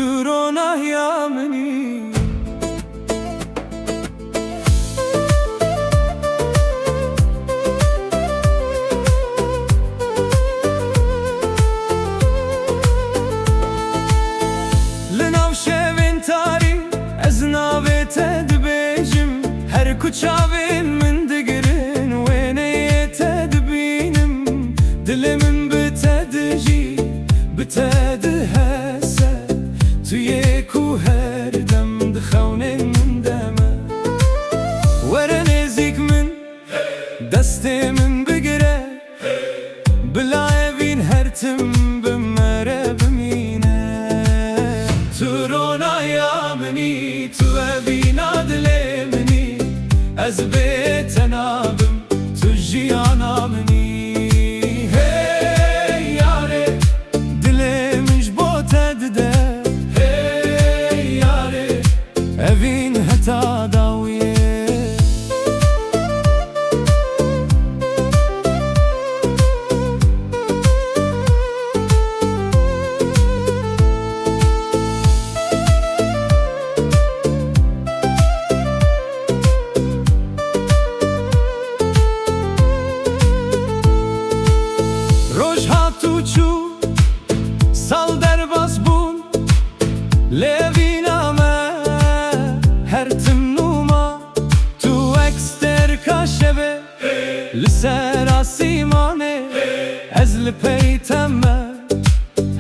ترونه يا مني لناو شوین تاری از ناویت دبیجم هر کچاوین من دگرن وینیت دبینم دلمن بتدجی بتدهسه توی کو هر دم دخونه من دمه ور نزیک من دست من بگره بلا اوین هر تم بمره بمینه ترونا یا منی تو اوینا دل منی از بتنابم تو جیانا منی evin heta dawiye roj hatu çu sal derbas bun levina هر تم نوما تو اکستر کاشبه لسر آسیمانه از لپیتمه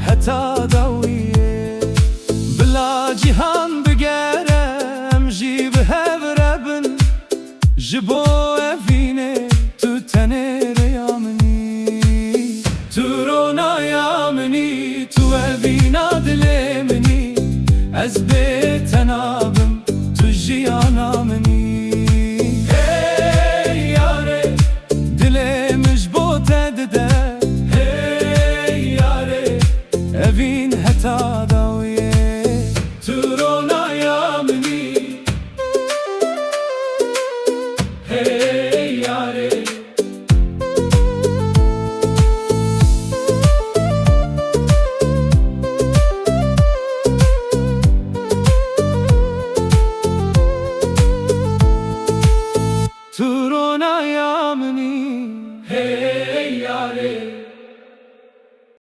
حتا داویه بلا جیهان بگرم جی به هبربن جبو اوینه تو تنه ریامنی تو رونا یامنی تو اوینا دلمنی از بتنابم جیانا منی hey yare dilimiz bot edde hey yare evin heta